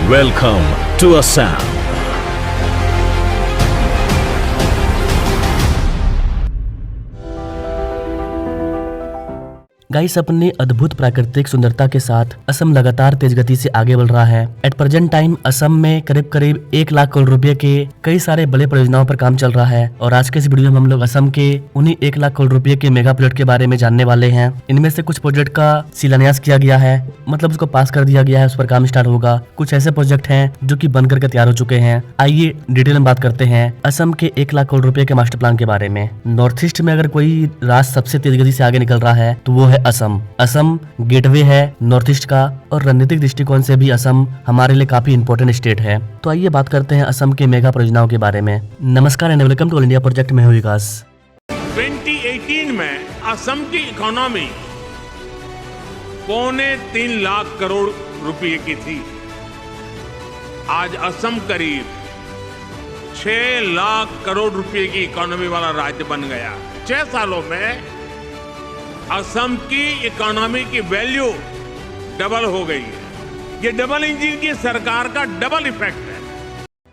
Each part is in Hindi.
Welcome to Assam. गाइस, अपनी अद्भुत प्राकृतिक सुंदरता के साथ असम लगातार तेज गति से आगे बढ़ रहा है। एट प्रेजेंट टाइम असम में करीब करीब 1 लाख करोड़ रुपए के कई सारे बड़े परियोजनाओं पर काम चल रहा है और आज के इस वीडियो में हम लोग असम के उन्हीं 1 लाख करोड़ रुपए के मेगा प्रोजेक्ट के बारे में जानने वाले हैं। इनमें से कुछ प्रोजेक्ट का शिलान्यास किया गया है, मतलब उसको पास कर दिया गया है, उस पर काम स्टार्ट होगा। कुछ ऐसे प्रोजेक्ट हैं जो कि बनकर के तैयार हो चुके हैं। आइए डिटेल में बात करते हैं असम के 1 लाख करोड़ रुपए के मास्टर प्लान के बारे में। नॉर्थ ईस्ट में अगर कोई राज्य सबसे तेज गति से आगे निकल रहा है तो वो है असम। असम गेटवे है नॉर्थ ईस्ट का और रणनीतिक दृष्टिकोण से भी असम हमारे लिए काफी इंपॉर्टेंट स्टेट है। तो आइए बात करते हैं असम के मेगा परियोजनाओं के बारे में। नमस्कार and welcome to all India project में हूं विकास। 2018 में असम की इकोनॉमी 3.25 लाख करोड़ रुपए की थी। आज असम करीब 6 लाख करोड़ रुपए की इकोनॉमी वाला राज्य बन गया। 6 सालों में असम की इकोनॉमी की वैल्यू डबल हो गई है। ये डबल इंजन की सरकार का डबल इफेक्ट है।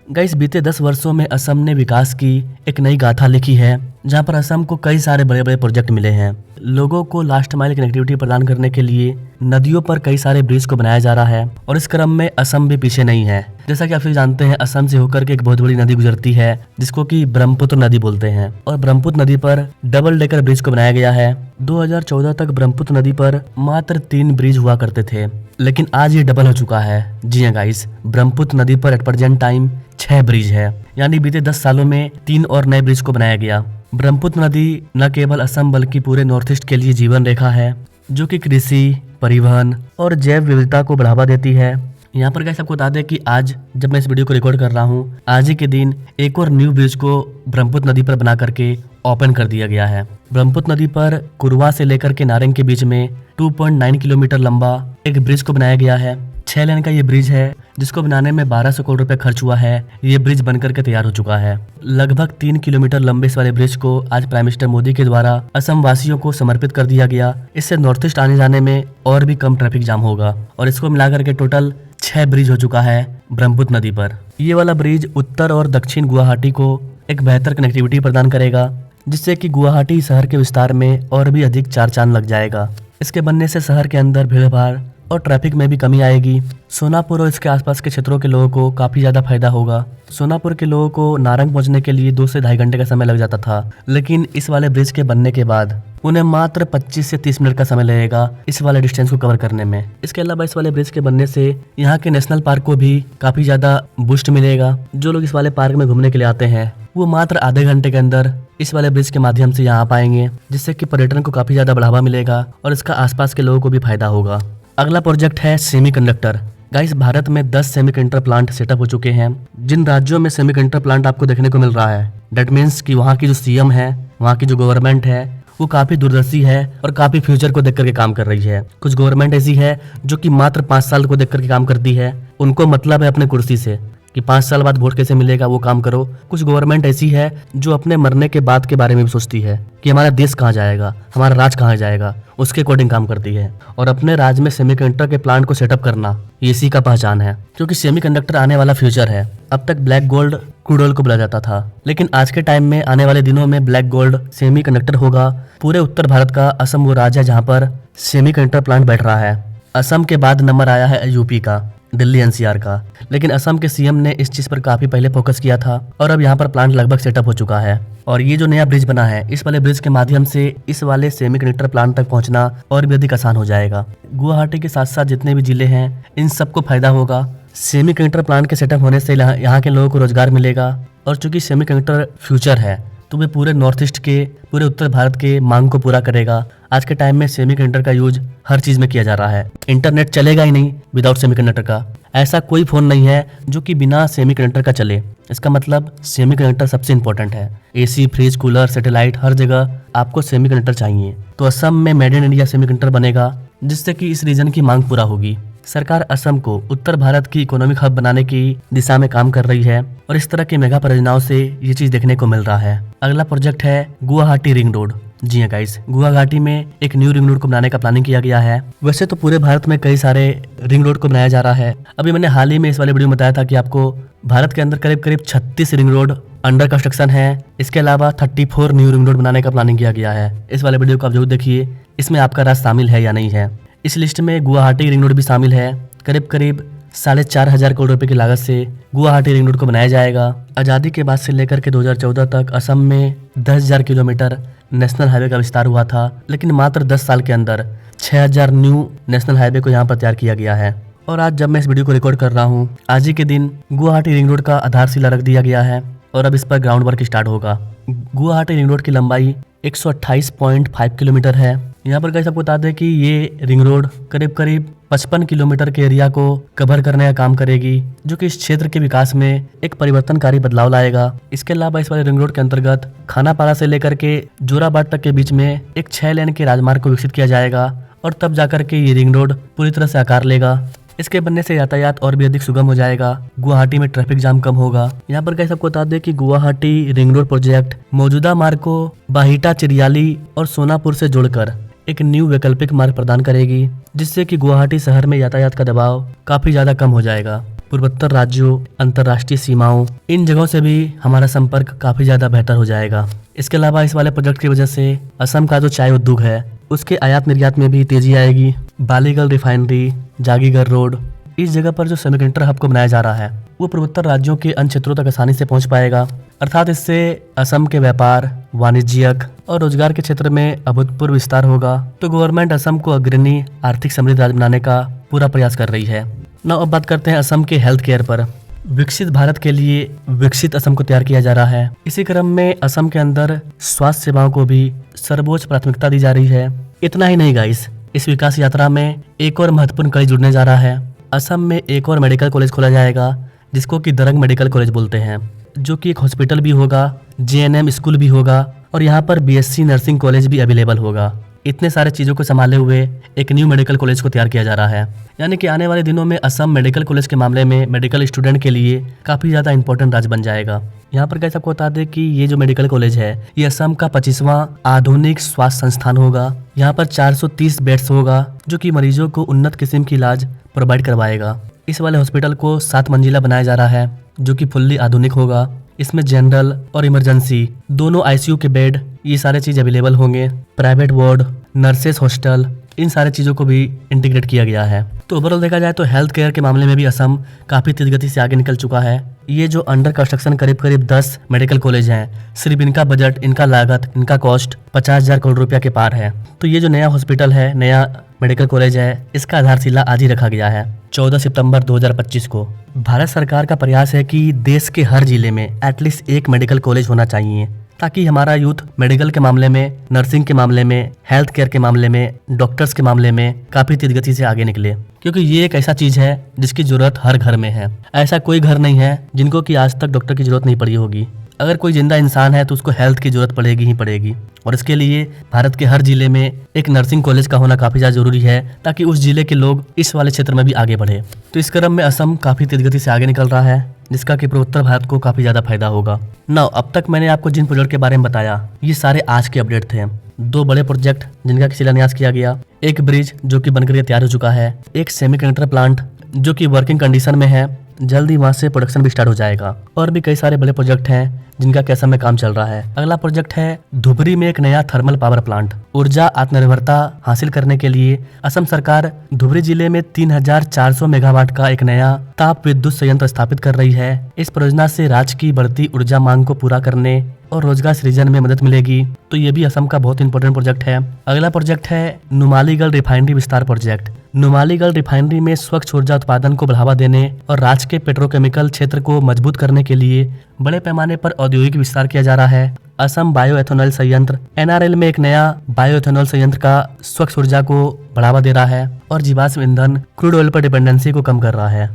गाइस, बीते 10 वर्षों में असम ने विकास की एक नई गाथा लिखी है, जहां पर असम को कई सारे बड़े बड़े प्रोजेक्ट मिले हैं। लोगों को लास्ट माइल कनेक्टिविटी प्रदान करने के लिए नदियों पर कई सारे ब्रिज को बनाया जा रहा है और इस क्रम में असम भी पीछे नहीं है। जैसा कि आप सभी जानते हैं, असम से होकर के एक बहुत बड़ी नदी गुजरती है जिसको कि ब्रह्मपुत्र नदी बोलते हैं और ब्रह्मपुत्र नदी पर डबल डेकर ब्रिज को बनाया गया है। 2014 तक ब्रह्मपुत्र नदी पर मात्र 3 ब्रिज हुआ करते थे, लेकिन आज ये डबल हो चुका है। जी हाँ गाइस, ब्रह्मपुत्र नदी पर एट प्रेजेंट टाइम 6 ब्रिज है, यानी बीते 10 सालों में 3 और नए ब्रिज को बनाया गया। ब्रह्मपुत्र नदी न केवल असम बल्कि पूरे नॉर्थ ईस्ट के लिए जीवन रेखा है, जो कि कृषि, परिवहन और जैव विविधता को बढ़ावा देती है। यहाँ पर आपको बता दें कि आज जब मैं इस वीडियो को रिकॉर्ड कर रहा हूँ, आज ही के दिन एक और न्यू ब्रिज को ब्रह्मपुत्र नदी पर बना करके ओपन कर दिया गया है। ब्रह्मपुत्र नदी पर कुरवा से लेकर के नारंग के बीच में 2.9 किलोमीटर लंबा एक ब्रिज को बनाया गया है। 6 लेन का ये ब्रिज है जिसको बनाने में 1200 करोड़ रुपए खर्च हुआ है। ये ब्रिज बनकर के तैयार हो चुका है। लगभग 3 किलोमीटर लंबे इस वाले ब्रिज को आज प्राइम मिनिस्टर मोदी के द्वारा असम वासियों को समर्पित कर दिया गया। इससे नॉर्थ ईस्ट आने जाने में और भी कम ट्रैफिक जाम होगा और इसको मिलाकर के टोटल 6 ब्रिज हो चुका है ब्रह्मपुत्र नदी पर। ये वाला ब्रिज उत्तर और दक्षिण गुवाहाटी को एक बेहतर कनेक्टिविटी प्रदान करेगा, जिससे कि गुवाहाटी शहर के विस्तार में और भी अधिक 4 चांद लग जाएगा। इसके बनने से शहर के अंदर भीड़ भाड़ और ट्रैफिक में भी कमी आएगी। सोनापुर और इसके आसपास के क्षेत्रों के लोगों को काफी ज्यादा फायदा होगा। सोनापुर के लोगों को नारंग पहुंचने के लिए 2 से 2.5 घंटे का समय लग जाता था, लेकिन इस वाले ब्रिज के बनने के बाद उन्हें मात्र 25 से 30 मिनट का समय लगेगा इस वाले डिस्टेंस को कवर करने में। इसके अलावा इस वाले ब्रिज के बनने से यहाँ के नेशनल पार्क को भी काफी ज्यादा बूस्ट मिलेगा। जो लोग इस वाले पार्क में घूमने के लिए आते हैं वो मात्र आधे घंटे के अंदर इस वाले ब्रिज के माध्यम से यहाँ पाएंगे, जिससे कि पर्यटन को काफी ज्यादा बढ़ावा मिलेगा और इसका आसपास के लोगों को भी फायदा होगा। अगला प्रोजेक्ट है सेमीकंडक्टर। गाइस, भारत में 10 सेमीकंडक्टर प्लांट सेटअप हो चुके हैं। जिन राज्यों में सेमीकंडक्टर प्लांट आपको देखने को मिल रहा है, डेट मीन्स कि वहाँ की जो सीएम है, वहाँ की जो गवर्नमेंट है, वो काफी दूरदर्शी है और काफी फ्यूचर को देख करके काम कर रही है। कुछ गवर्नमेंट ऐसी है जो कि मात्र 5 साल को देख करके काम करती है। उनको मतलब है अपने कुर्सी से कि 5 साल बाद वोट कैसे मिलेगा वो काम करो। कुछ गवर्नमेंट ऐसी है जो अपने मरने के बाद के बारे में भी सोचती है कि हमारा देश कहाँ जाएगा, हमारा राज कहाँ जाएगा, उसके अकॉर्डिंग काम करती है। और अपने राज्य में सेमीकंडक्टर के प्लांट को सेटअप करना ये इसी का पहचान है, क्योंकि सेमीकंडक्टर आने वाला फ्यूचर है। अब तक ब्लैक गोल्ड क्रूड ऑयल को बोला जाता था, लेकिन आज के टाइम में आने वाले दिनों में ब्लैक गोल्ड सेमीकंडक्टर होगा। पूरे उत्तर भारत का असम वो राज्य है जहाँ पर सेमीकंडक्टर प्लांट बैठ रहा है। असम के बाद नंबर आया है यूपी का, दिल्ली एनसीआर का, लेकिन असम के सीएम ने इस चीज पर काफी पहले फोकस किया था और अब यहाँ पर प्लांट लगभग सेटअप हो चुका है। और ये जो नया ब्रिज बना है, इस वाले ब्रिज के माध्यम से इस वाले सेमीकंडक्टर प्लांट तक पहुंचना और भी अधिक आसान हो जाएगा। गुवाहाटी के साथ साथ जितने भी जिले हैं इन सबको फायदा होगा। सेमीकंडक्टर प्लांट के सेटअप होने से यहाँ के लोगों को रोजगार मिलेगा और चूंकि सेमीकंडक्टर फ्यूचर है तो वे पूरे नॉर्थ ईस्ट के, पूरे उत्तर भारत के मांग को पूरा करेगा। आज के टाइम में सेमीकंडक्टर का यूज हर चीज में किया जा रहा है। इंटरनेट चलेगा ही नहीं विदाउट सेमीकंडक्टर का। ऐसा कोई फोन नहीं है जो कि बिना सेमीकंडक्टर का चले। इसका मतलब सेमीकंडक्टर सबसे इम्पोर्टेंट है। एसी, फ्रिज, कूलर, सैटेलाइट, हर जगह आपको सेमीकंडक्टर चाहिए। तो असम में मेड इन इंडिया सेमीकंडक्टर बनेगा, जिससे कि इस रीजन की मांग पूरा होगी। सरकार असम को उत्तर भारत की इकोनॉमिक हब बनाने की दिशा में काम कर रही है और इस तरह की मेगा परियोजनाओं से ये चीज देखने को मिल रहा है। अगला प्रोजेक्ट है गुवाहाटी रिंग रोड। जी हाँ गाइस, गुहा घाटी में एक न्यू रिंग रोड को बनाने का प्लानिंग किया गया है। वैसे तो पूरे भारत में कई सारे रिंग रोड को बनाया जा रहा है। अभी मैंने हाल ही में इस वाले वीडियो में बताया था कि आपको भारत के अंदर करीब करीब 36 रिंग रोड अंडर कंस्ट्रक्शन है। इसके अलावा 34 न्यू रिंग रोड बनाने का प्लानिंग किया गया है। इस वाले वीडियो को आप जरूर देखिए, इसमें आपका राज्य शामिल है या नहीं है। इस लिस्ट में गुवाहाटी रिंग रोड भी शामिल है। करीब करीब 4,500 करोड़ रुपए की लागत से गुवाहाटी रिंग रोड को बनाया जाएगा। आज़ादी के बाद से लेकर के 2014 तक असम में 10,000 किलोमीटर नेशनल हाईवे का विस्तार हुआ था, लेकिन मात्र 10 साल के अंदर 6,000 न्यू नेशनल हाईवे को यहाँ पर तैयार किया गया है। और आज जब मैं इस वीडियो को रिकॉर्ड कर रहा हूँ, आज ही के दिन गुवाहाटी रिंग रोड का आधारशिला रख दिया गया है और अब इस पर ग्राउंड वर्क स्टार्ट होगा। गुवाहाटी रिंग रोड की लंबाई 128.5 किलोमीटर है। यहाँ पर गाइस आपको बता दें कि ये रिंग रोड करीब करीब 55 किलोमीटर के एरिया को कवर करने का काम करेगी, जो कि इस क्षेत्र के विकास में एक परिवर्तनकारी बदलाव लाएगा। इसके अलावा इस वाले रिंग रोड के अंतर्गत खानापारा से लेकर के जोराबाट तक के बीच में एक 6 लेन के राजमार्ग को विकसित किया जाएगा और तब जाकर के ये रिंग रोड पूरी तरह से आकार लेगा। इसके बनने से यातायात और भी अधिक सुगम हो जाएगा। गुवाहाटी में ट्रैफिक जाम कम होगा। यहाँ पर कैसे आपको बता दें कि गुवाहाटी रिंग रोड प्रोजेक्ट मौजूदा मार्ग को बाहिटा, चिरियाली और सोनापुर से जोड़कर एक न्यू वैकल्पिक मार्ग प्रदान करेगी, जिससे कि गुवाहाटी शहर में यातायात का दबाव काफी ज्यादा कम हो जाएगा। पूर्वोत्तर राज्यों, अंतर्राष्ट्रीय सीमाओं, इन जगहों से भी हमारा संपर्क काफी ज्यादा बेहतर हो जाएगा। इसके अलावा इस वाले प्रोजेक्ट की वजह से असम का जो चाय उद्योग है उसके आयात निर्यात में भी तेजी आएगी। बालीगल रिफाइनरी, जागीगर रोड, इस जगह पर जो सेमीकंडक्टर हब को बनाया जा रहा है वो पूर्वोत्तर राज्यों के अन्य क्षेत्रों तक आसानी से पहुंच पाएगा। अर्थात इससे असम के व्यापार, वाणिज्यिक और रोजगार के क्षेत्र में अभूतपूर्व विस्तार होगा। तो गवर्नमेंट असम को अग्रणी आर्थिक समृद्ध राज्य बनाने का पूरा प्रयास कर रही है। अब बात करते हैं असम के हेल्थ केयर पर। विकसित भारत के लिए विकसित असम को तैयार किया जा रहा है। इसी क्रम में असम के अंदर स्वास्थ्य सेवाओं को भी सर्वोच्च प्राथमिकता दी जा रही है। इतना ही नहीं गाइस, इस विकास यात्रा में एक और महत्वपूर्ण कड़ी जुड़ने जा रहा है। असम में एक और मेडिकल कॉलेज खोला जाएगा, जिसको कि दरंग मेडिकल कॉलेज बोलते हैं, जो कि एक हॉस्पिटल भी होगा, JNM स्कूल भी होगा और यहाँ पर BSc नर्सिंग कॉलेज भी अवेलेबल होगा। इतने सारे चीज़ों को संभाले हुए एक न्यू मेडिकल कॉलेज को तैयार किया जा रहा है। यानी कि आने वाले दिनों में असम मेडिकल कॉलेज के मामले में मेडिकल स्टूडेंट के लिए काफ़ी ज़्यादा इंपॉर्टेंट राज्य बन जाएगा। यहाँ पर कैसे आपको बता दें कि ये जो मेडिकल कॉलेज है ये असम का 25वां आधुनिक स्वास्थ्य संस्थान होगा। यहाँ पर 430 बेड्स होगा, जो कि मरीजों को उन्नत किस्म की इलाज प्रोवाइड करवाएगा। इस वाले हॉस्पिटल को 7 मंजिला बनाया जा रहा है, जो कि फुल्ली आधुनिक होगा। इसमें जनरल और इमरजेंसी दोनों ICU के बेड, ये सारे चीज अवेलेबल होंगे। प्राइवेट वार्ड, नर्सेस हॉस्टल, इन सारे चीज़ों को भी इंटीग्रेट किया गया है। तो ओवरऑल देखा जाए तो हेल्थ केयर के मामले में भी असम काफ़ी तेज गति से आगे निकल चुका है। ये जो अंडर कंस्ट्रक्शन करीब 10 मेडिकल कॉलेज हैं, सिर्फ इनका बजट, इनका लागत, इनका कॉस्ट 50,000 करोड़ रुपया के पार है। तो ये जो नया हॉस्पिटल है, नया मेडिकल कॉलेज है, इसका आधारशिला आज ही रखा गया है 14 सितंबर 2025 को। भारत सरकार का प्रयास है कि देश के हर जिले में एटलीस्ट एक मेडिकल कॉलेज होना चाहिए, ताकि हमारा यूथ मेडिकल के मामले में, नर्सिंग के मामले में, हेल्थ केयर के मामले में, डॉक्टर्स के मामले में काफ़ी तेज गति से आगे निकले। क्योंकि ये एक ऐसा चीज़ है जिसकी ज़रूरत हर घर में है। ऐसा कोई घर नहीं है जिनको कि आज तक डॉक्टर की ज़रूरत नहीं पड़ी होगी। अगर कोई जिंदा इंसान है तो उसको हेल्थ की ज़रूरत पड़ेगी ही पड़ेगी। और इसके लिए भारत के हर जिले में एक नर्सिंग कॉलेज का होना काफ़ी ज़्यादा जरूरी है, ताकि उस जिले के लोग इस वाले क्षेत्र में भी आगे बढ़े। तो इस क्रम में असम काफ़ी तेज गति से आगे निकल रहा है, जिसका कि पूर्वोत्तर भारत को काफ़ी ज़्यादा फायदा होगा। अब तक मैंने आपको जिन प्रोजेक्ट के बारे में बताया, ये सारे आज के अपडेट थे। 2 बड़े प्रोजेक्ट जिनका शिलान्यास किया गया, एक ब्रिज जो कि बनकर तैयार हो चुका है, एक सेमीकंडक्टर प्लांट जो कि वर्किंग कंडीशन में है, जल्दी वहां से प्रोडक्शन भी स्टार्ट हो जाएगा। और भी कई सारे बड़े प्रोजेक्ट हैं जिनका कैसा में काम चल रहा है। अगला प्रोजेक्ट है धुबरी में एक नया थर्मल पावर प्लांट। ऊर्जा आत्मनिर्भरता हासिल करने के लिए असम सरकार धुबरी जिले में 3400 मेगावाट का एक नया ताप विद्युत संयंत्र स्थापित कर रही है। इस परियोजना से राज्य की बढ़ती ऊर्जा मांग को पूरा करने और रोजगार सृजन में मदद मिलेगी। तो ये भी असम का बहुत इंपॉर्टेंट प्रोजेक्ट है। अगला प्रोजेक्ट है नुमालीगढ़ रिफाइनरी विस्तार प्रोजेक्ट। नुमालीगढ़ रिफाइनरी में स्वच्छ ऊर्जा उत्पादन को बढ़ावा देने और राज्य के पेट्रोकेमिकल क्षेत्र को मजबूत करने के लिए बड़े पैमाने पर औद्योगिक विस्तार किया जा रहा है। असम बायो एथेनॉल संयंत्र NRL में एक नया बायो एथेनॉल संयंत्र का स्वच्छ ऊर्जा को बढ़ावा दे रहा है और जीवाश्म ईंधन क्रूड ऑयल पर डिपेंडेंसी को कम कर रहा है।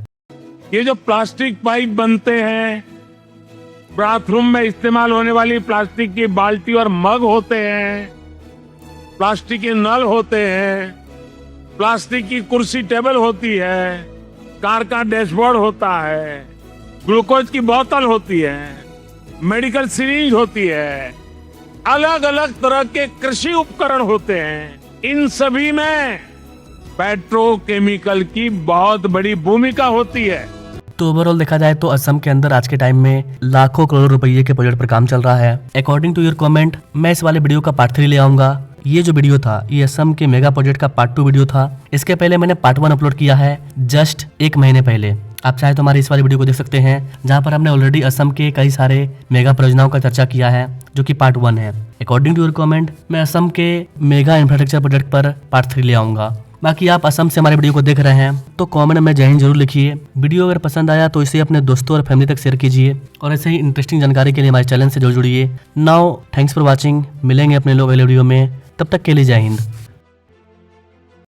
ये जो प्लास्टिक पाइप बनते हैं, बाथरूम में इस्तेमाल होने वाली प्लास्टिक की बाल्टी और मग होते हैं, प्लास्टिक के नल होते हैं, प्लास्टिक की कुर्सी टेबल होती है, कार का डैशबोर्ड होता है, ग्लूकोज की बोतल होती है, मेडिकल सीरीज होती है, अलग अलग तरह के कृषि उपकरण होते हैं, इन सभी में पेट्रोकेमिकल की बहुत बड़ी भूमिका होती है। तो ओवरऑल देखा जाए तो असम के अंदर आज के टाइम में लाखों करोड़ रुपए के प्रोजेक्ट पर काम चल रहा है। अकॉर्डिंग टू योर कमेंट, मैं इस वाले वीडियो का पार्ट 3 ले आऊंगा। ये जो वीडियो था ये असम के मेगा प्रोजेक्ट का पार्ट 2 वीडियो था। इसके पहले मैंने पार्ट 1 अपलोड किया है जस्ट 1 महीने पहले। आप चाहे तो हमारी इस वाली वीडियो को देख सकते हैं, जहां पर हमने ऑलरेडी असम के कई सारे मेगा परियोजनाओं का चर्चा किया है, जो कि पार्ट 1 है। अकॉर्डिंग टू योर कमेंट, मैं असम के मेगा इंफ्रास्ट्रक्चर प्रोजेक्ट पर पार्ट 3 ले आऊंगा। बाकी आप असम से हमारे वीडियो को देख रहे हैं तो कमेंट में जय हिंद जरूर लिखिए। वीडियो अगर पसंद आया तो इसे अपने दोस्तों और फैमिली तक शेयर कीजिए, और ऐसे ही इंटरेस्टिंग जानकारी के लिए हमारे चैनल से जरूर जुड़िए। Now thanks for watching. मिलेंगे अपने लोग अगले वीडियो में, तब तक के लिए जय हिंद।